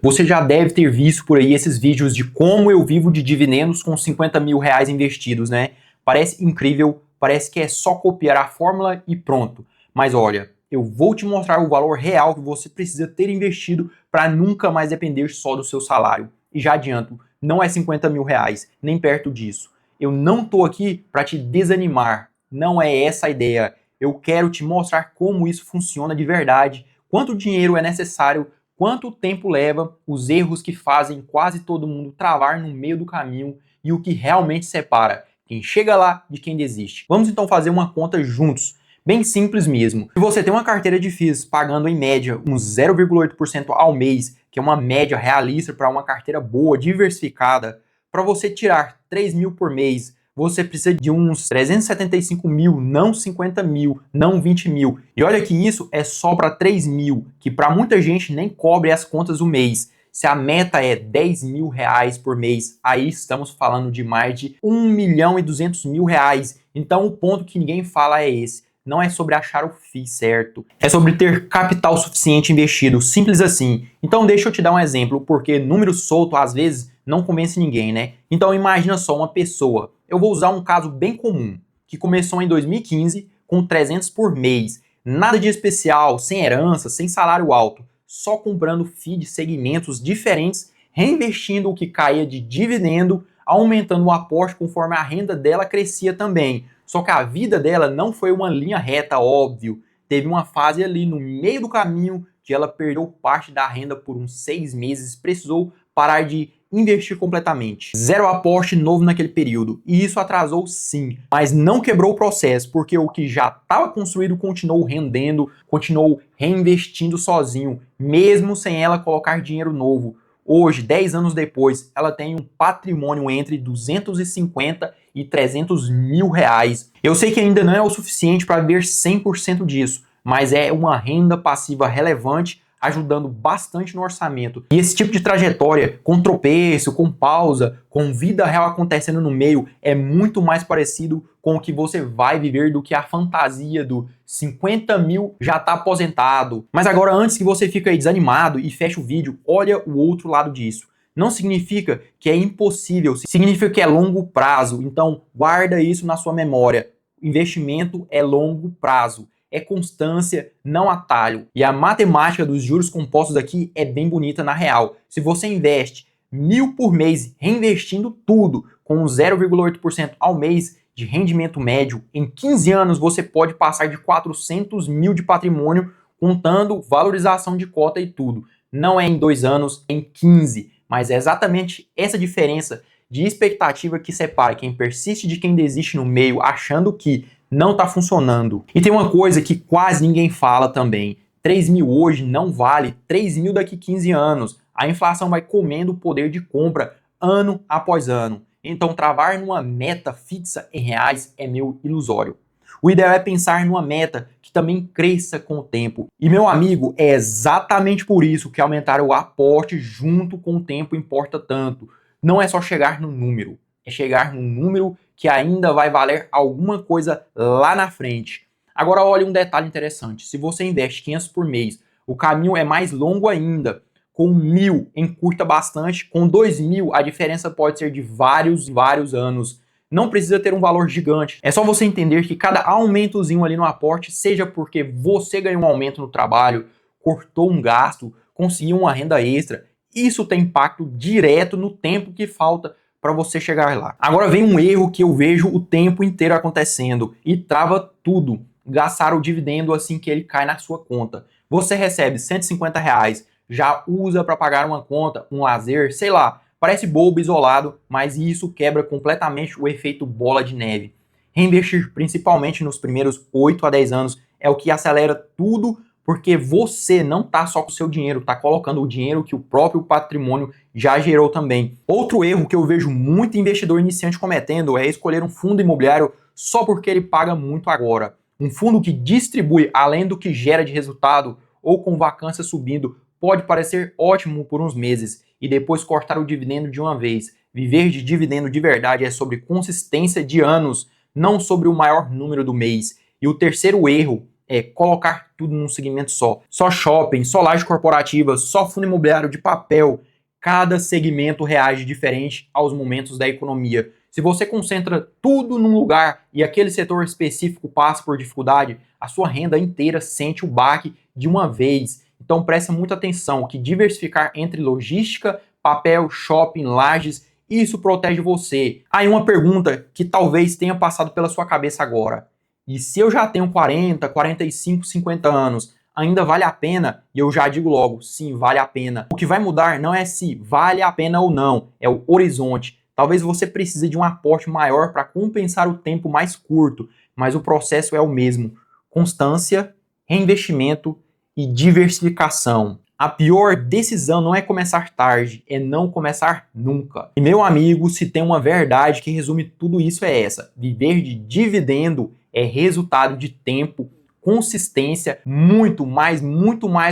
Você já deve ter visto por aí esses vídeos de como eu vivo de dividendos com 50 mil reais investidos, né? Parece incrível, parece que é só copiar a fórmula e pronto. Mas olha, eu vou te mostrar o valor real que você precisa ter investido para nunca mais depender só do seu salário. E já adianto, não é 50 mil reais, nem perto disso. Eu não estou aqui para te desanimar, não é essa a ideia. Eu quero te mostrar como isso funciona de verdade, quanto dinheiro é necessário, quanto tempo leva, os erros que fazem quase todo mundo travar no meio do caminho e o que realmente separa quem chega lá de quem desiste. Vamos então fazer uma conta juntos. Bem simples mesmo. Se você tem uma carteira de FIIs pagando em média uns 0,8% ao mês, que é uma média realista para uma carteira boa, diversificada, para você tirar 3 mil por mês, você precisa de uns 375 mil, não 50 mil, não 20 mil. E olha que isso é só para 3 mil, que para muita gente nem cobre as contas do mês. Se a meta é 10 mil reais por mês, aí estamos falando de mais de 1 milhão e 200 mil reais. Então o ponto que ninguém fala é esse. Não é sobre achar o FII certo, é sobre ter capital suficiente investido, simples assim. Então deixa eu te dar um exemplo, porque número solto às vezes não convence ninguém, né? Então imagina só uma pessoa, eu vou usar um caso bem comum, que começou em 2015 com 300 por mês, nada de especial, sem herança, sem salário alto, só comprando FII de segmentos diferentes, reinvestindo o que caía de dividendo, aumentando o aporte conforme a renda dela crescia também. Só que a vida dela não foi uma linha reta, óbvio. Teve uma fase ali no meio do caminho que ela perdeu parte da renda por uns 6 meses, precisou parar de investir completamente. Zero aporte novo naquele período. E isso atrasou sim, mas não quebrou o processo, porque o que já estava construído continuou rendendo, continuou reinvestindo sozinho, mesmo sem ela colocar dinheiro novo. Hoje, 10 anos depois, ela tem um patrimônio entre 250 e 300 mil reais. Eu sei que ainda não é o suficiente para ver 100% disso, mas é uma renda passiva relevante, ajudando bastante no orçamento. E esse tipo de trajetória, com tropeço, com pausa, com vida real acontecendo no meio, é muito mais parecido com o que você vai viver do que a fantasia do 50 mil já tá aposentado. Mas agora, antes que você fique aí desanimado e feche o vídeo, olha o outro lado disso. Não significa que é impossível, significa que é longo prazo. Então, guarda isso na sua memória. Investimento é longo prazo. É constância, não atalho. E a matemática dos juros compostos aqui é bem bonita na real. Se você investe 1.000 por mês, reinvestindo tudo, com 0,8% ao mês de rendimento médio, em 15 anos você pode passar de 400 mil de patrimônio, contando valorização de cota e tudo. Não é em 2 anos, é em 15. Mas é exatamente essa diferença de expectativa que separa quem persiste de quem desiste no meio, achando que não está funcionando. E tem uma coisa que quase ninguém fala também. 3 mil hoje não vale 3 mil daqui 15 anos. A inflação vai comendo o poder de compra ano após ano. Então travar numa meta fixa em reais é meio ilusório. O ideal é pensar numa meta que também cresça com o tempo. E meu amigo, é exatamente por isso que aumentar o aporte junto com o tempo importa tanto. Não é só chegar no número, é chegar num número que ainda vai valer alguma coisa lá na frente. Agora olha um detalhe interessante, se você investe 500 por mês, o caminho é mais longo ainda. Com 1.000 encurta bastante, com 2.000 a diferença pode ser de vários anos. Não precisa ter um valor gigante, é só você entender que cada aumentozinho ali no aporte, seja porque você ganhou um aumento no trabalho, cortou um gasto, conseguiu uma renda extra, isso tem impacto direto no tempo que falta para você chegar lá. Agora vem um erro que eu vejo o tempo inteiro acontecendo e trava tudo. Gastar o dividendo assim que ele cai na sua conta. Você recebe 150 reais, já usa para pagar uma conta, um lazer, sei lá. Parece bobo, isolado, mas isso quebra completamente o efeito bola de neve. Reinvestir, principalmente nos primeiros 8 a 10 anos, é o que acelera tudo, porque você não está só com o seu dinheiro, está colocando o dinheiro que o próprio patrimônio já gerou também. Outro erro que eu vejo muito investidor iniciante cometendo é escolher um fundo imobiliário só porque ele paga muito agora. Um fundo que distribui além do que gera de resultado ou com vacância subindo pode parecer ótimo por uns meses e depois cortar o dividendo de uma vez. Viver de dividendo de verdade é sobre consistência de anos, não sobre o maior número do mês. E o terceiro erro é colocar tudo num segmento só. Só shopping, só laje corporativa, só fundo imobiliário de papel. Cada segmento reage diferente aos momentos da economia. Se você concentra tudo num lugar e aquele setor específico passa por dificuldade, a sua renda inteira sente o baque de uma vez. Então presta muita atenção que diversificar entre logística, papel, shopping, lajes, isso protege você. Aí uma pergunta que talvez tenha passado pela sua cabeça agora. E se eu já tenho 40, 45, 50 anos, ainda vale a pena? E eu já digo logo, sim, vale a pena. O que vai mudar não é se vale a pena ou não, é o horizonte. Talvez você precise de um aporte maior para compensar o tempo mais curto, mas o processo é o mesmo. Constância, reinvestimento e diversificação. A pior decisão não é começar tarde, é não começar nunca. E meu amigo, se tem uma verdade que resume tudo isso é essa: viver de dividendo é resultado de tempo, consistência, muito mais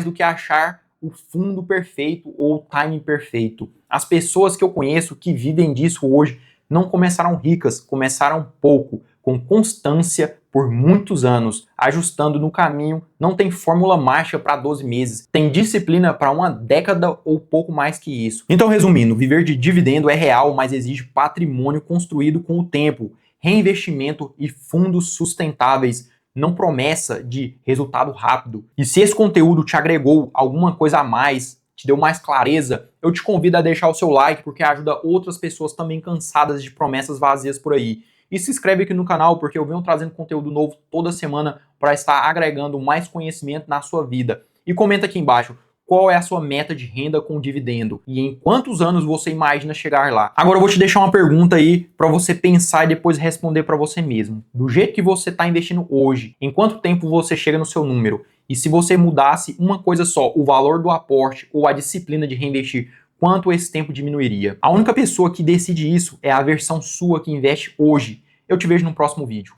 do que achar o fundo perfeito ou o timing perfeito. As pessoas que eu conheço que vivem disso hoje não começaram ricas, começaram pouco, com constância por muitos anos, ajustando no caminho. Não tem fórmula mágica para 12 meses, tem disciplina para uma década ou pouco mais que isso. Então, resumindo, viver de dividendo é real, mas exige patrimônio construído com o tempo, reinvestimento e fundos sustentáveis, não promessa de resultado rápido. E se esse conteúdo te agregou alguma coisa a mais, te deu mais clareza, eu te convido a deixar o seu like, porque ajuda outras pessoas também cansadas de promessas vazias por aí. E se inscreve aqui no canal, porque eu venho trazendo conteúdo novo toda semana para estar agregando mais conhecimento na sua vida. E comenta aqui embaixo, qual é a sua meta de renda com dividendo? E em quantos anos você imagina chegar lá? Agora eu vou te deixar uma pergunta aí para você pensar e depois responder para você mesmo. Do jeito que você está investindo hoje, em quanto tempo você chega no seu número? E se você mudasse uma coisa só, o valor do aporte ou a disciplina de reinvestir, quanto esse tempo diminuiria? A única pessoa que decide isso é a versão sua que investe hoje. Eu te vejo no próximo vídeo.